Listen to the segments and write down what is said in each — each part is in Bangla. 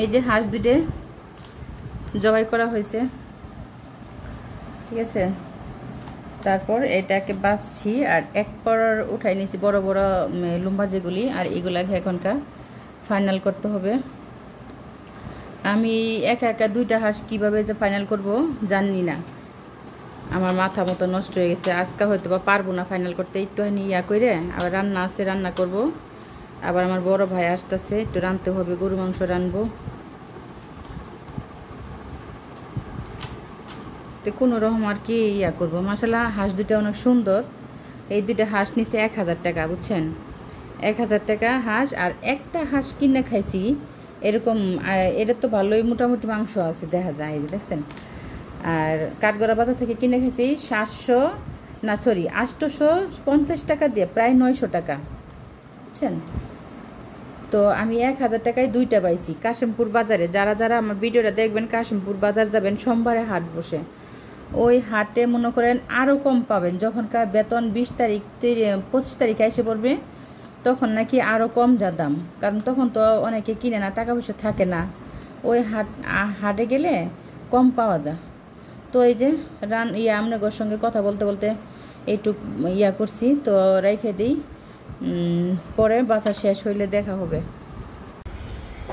এই যে হাঁস দুটো জবাই করা হয়েছে, ঠিক আছে। তারপর এটাকে বাছছি আর এক পর উঠাই নিয়েছি বড় বড় লম্বা যেগুলি, আর এগুলাকে এখনকার ফাইনাল করতে হবে। আমি একা একা দুইটা হাঁস কীভাবে যে ফাইনাল করব জানি না, আমার মাথা মতো নষ্ট হয়ে গেছে। আজকে হয়তো বা পারবো না ফাইনাল করতে, একটুখানি ইয়া করে আবার রান্না আছে, রান্না করব। আবার আমার বড় ভাই আসতেছে, একটু রাঁধতে হবে, গরু মাংস রানবো। তো কোনো রকম আর কি ইয়া করবো। মাশাআল্লাহ হাঁস দুটো অনেক সুন্দর। এই দুইটা হাঁস নিচে 1000 টাকা, বুঝছেন, 1000 টাকা হাঁস। আর একটা হাঁস কিনে খাইছি এরকম, এটা তো ভালোই মোটামুটি মাংস আছে দেখা যায়, এই যে দেখছেন। আর কাঠগড়া বাজার থেকে কিনে খাইছি 850 টাকা দিয়ে, প্রায় 900 টাকা, বুঝছেন। তো আমি 1000 টাকায় দুইটা পাইছি কাশিমপুর বাজারে। যারা যারা আমার ভিডিওটা দেখবেন কাশিমপুর বাজার যাবেন, সোমবারে হাট বসে, ওই হাটে মনে করেন আরও কম পাবেন। যখনকার বেতন 20 তারিখ 25 তারিখে এসে পড়বে তখন নাকি আরও কম যা দাম, কারণ তখন তো অনেকে কিনে না, টাকা পয়সা থাকে না। ওই হাটে গেলে কম পাওয়া যায়। তো এই যে আপনাদের সঙ্গে কথা বলতে বলতে এইটুক ইয়া করছি, তো রেখে দিই, পরে বাসা শেষ হইলে দেখা হবে।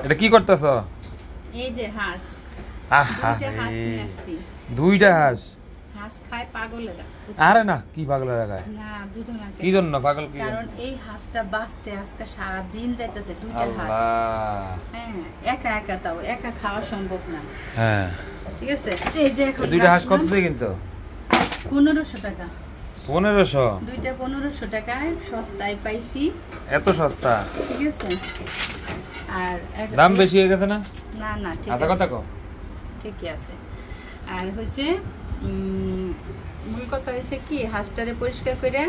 এটা কি করতেছ? এই যে হাঁস, দুইটা হাঁস হাঁস খায় পাগলেরা। আরে না, কি পাগলেরা খায় না, বুঝো না কি জন্য পাগল? কি কারণ এই হাঁসটা বাঁচতে আজকে সারা দিন যাইতেছে, দুইটা হাঁস। হ্যাঁ, একা একা, তাও একা খাওয়া সম্ভব না। হ্যাঁ, ঠিক আছে। এই যে এখন দুইটা হাঁস কত দিয়ে কিনছো? 1500 টাকা। 1500? দুইটা 1500 টাকায় সস্তায় পাইছি। এত সস্তা? ঠিক আছে। আর দাম বেশি হয়ে গেছে না? না না, ঠিক আছে, কথা কও, ঠিকই আছে। আর হইছে মূল কথা হয়েছে কি, হাঁসটারে পরিষ্কার করে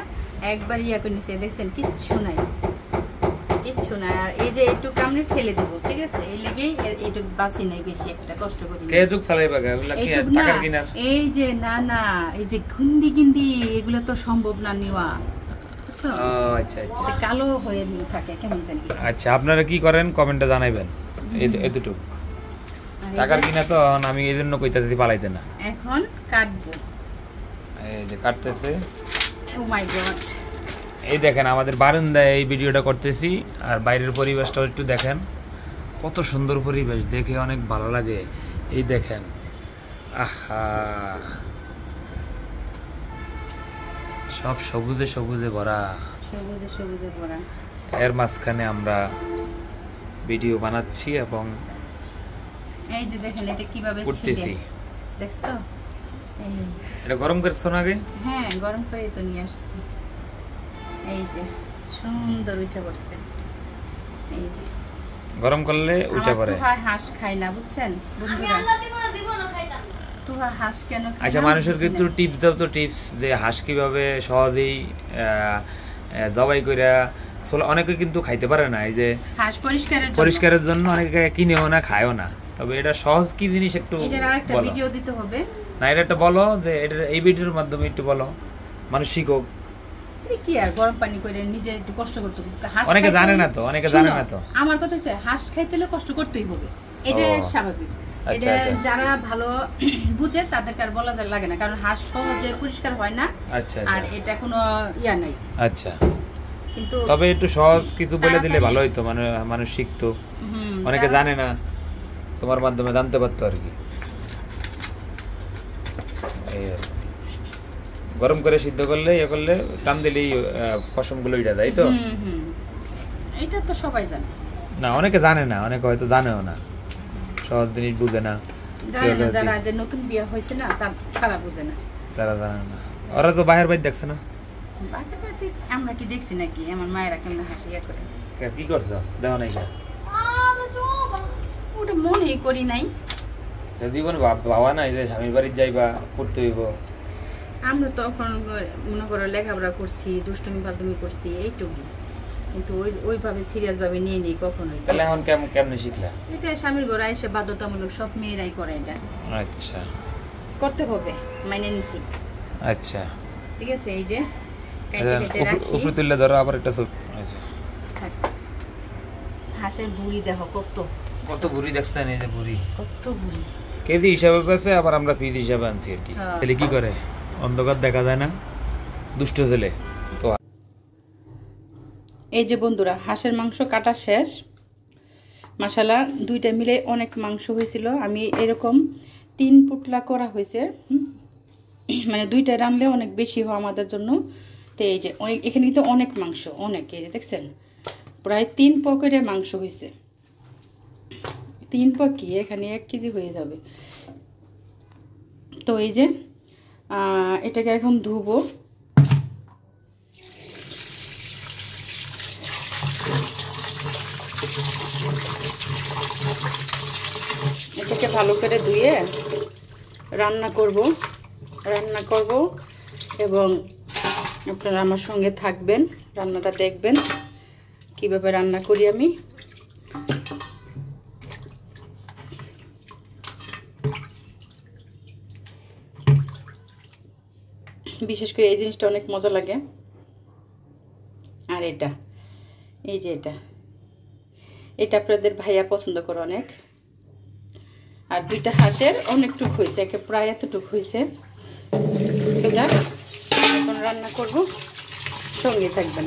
একবার ইয়া করে নিছে, দেখছেন কিচ্ছু নাই, কিচ্ছু নাই। আর এই যে এইটুকু আমি ফেলে দেবো, ঠিক আছে, এই লেগেই এইটুকু বাঁচি নাই, বেশি একটা কষ্ট করি না। কেটুক ফেলাইবা এগুলা কি টাকার কিনার? এই যে না না, এই যে গিন্দি এগুলো তো সম্ভব না নেওয়া, বুঝছো। আচ্ছা আচ্ছা, কালো হয়ে থাকে কেমন জানি। আচ্ছা, আপনারা কি করেন কমেন্টে জানাইবেন। এতটুকু টাকার কিনা তো আমি এই জন্য কইতাছি পালাইতে না। এখন কাটবো, এই যে কাটতেছে। ও মাই গড, এই দেখেন আমাদের বারান্দায় এই ভিডিওটা করতেছি, আর বাইরের পরিবেশটাও একটু দেখেন, কত সুন্দর পরিবেশ, দেখে অনেক ভালো লাগে। এই দেখেন, আহা, সব সবুজে সবুজে ভরা, সবুজে সবুজে ভরা। এর মাঝখানে আমরা ভিডিও বানাচ্ছি এবং এই যে দেখেন এটা কিভাবে করতেছি, দেখছো। এটা গরম করছো না আগে? হ্যাঁ, গরম করে তো নিয়ে আসছি। এই যে সুন্দর উঠে পড়ছে, এই যে গরম করলে উঠে পড়ে। তুহা হাঁস খাই না, বুঝছেন বন্ধুরা, তুহা হাঁস কেন খাই না। আচ্ছা, মানুষের কিন্তু টিপস দাও তো, টিপস যে হাঁস কিভাবে সহজেই জবাই করে। অনেকে কিন্তু খাইতে পারে না, এই যে হাঁস পরিষ্কারের জন্য অনেকে কিনেও না, খায়ও না। তবে এটা সহজ কি জিনিস একটু বলো, ভিডিও দিতে হবে না, এটা একটা বলো, যে এটা এই ভিডিওর মাধ্যমে একটু বলো, মানুষ শিখুক। কি আর গরম পানি করে নিজে একটু কষ্ট করতে হবে। অনেকে জানে না তো, অনেকে জানে না তো। আমার কথা হচ্ছে হাঁস খাইতে হলে কষ্ট করতেই হবে, এটা স্বাভাবিক। এটা যারা ভালো বুঝে তাদেরকে আর বলা লাগে না, কারণ হাঁস সহজে পরিষ্কার হয় না। আচ্ছা, আর এটা কোনো ইয়া নাই। আচ্ছা, কিন্তু তবে একটু সহজ কিছু বলে দিলে ভালো হইতো, মানে মানুষ শিখতো। অনেকে জানে না, তোমার মাধ্যমে জানতে পারতো আর কি। গরম করে সিদ্ধ করলে ইয়ে করলে টান দিলেই পশমগুলো উঠে যায়, তো এটা তো সবাই জানে না, অনেকে জানে না, অনেকে হয়তো জানেও না, সহজ জিনিস বুঝে না। যারা যে নতুন বিয়ে হয়েছে না তারা বুঝে না, তারা জানে না। ওরা তো বাহির বাইর দেখছে না, আমরা কি দেখছি নাকি? আমার মায়েরা কেমন হাসিয়া করে। কি করছো দেখো নাই? ওটা মনেই করি নাই, জীবনে ভাবা নাই যে স্বামীর বাড়ি যাইবা, পড়তে হইব। আমরা তখন মনে করো লেখাপড়া করছি, দুষ্টুমি ফালতুমি করছি, এইটুকুই, কিন্তু ওইভাবে সিরিয়াস ভাবে নিয়ে নেই কখনোই। তাহলে এখন কেমনে শিখলা? এটা স্বামীর ঘরে এসে বাধ্যতামূলক, সব মেয়েরাই করে এটা। আচ্ছা, করতে হবে, মাইনে নিছি। আচ্ছা, ঠিক আছে। এই যে কাইটে কেটে রাখি, উপরে তুললে ধরো আবার একটা। আচ্ছা, হাঁসের ভুঁড়ি দেখো কত কত বুড়ি দেখছেন, এই যে বুড়ি কত বুড়ি, কেজি হিসাবে পেয়েছে, আবার আমরা পিস হিসাবে আনছি আর কি। হ্যাঁ। ছেলে কি করে, অন্ধকার দেখা যায় না, দুষ্ট ছেলে তো। এই যে বন্ধুরা হাঁসের মাংস কাটা শেষ, মাশাআল্লাহ দুইটা মিলে অনেক মাংস হয়েছিল। আমি এরকম 3 পুটলা করা হয়েছে, মানে দুইটা রানলে অনেক বেশি হয় আমাদের জন্য। তো এই যে এখানে কিন্তু অনেক মাংস, অনেক, এই যে দেখছেন প্রায় 3 পকেটের মাংস হয়েছে। 3 পকি এখানে 1 কেজি হয়ে যাবে। তো এই যে এটাকে এখন ধুবো। এটাকে ভালো করে ধুয়ে রান্না করব এবং আপনারা আমার সঙ্গে থাকবেন, রান্নাটা দেখবেন কিভাবে রান্না করি আমি। বিশেষ করে এই জিনিসটা অনেক মজা লাগে। আর এই যে এটা আপনাদের ভাইয়া পছন্দ করে অনেক। আর দুইটা হাঁসের অনেকটুক হয়েছে, প্রায় এতটুক হয়েছে। এখন রান্না করব, সঙ্গে থাকবেন।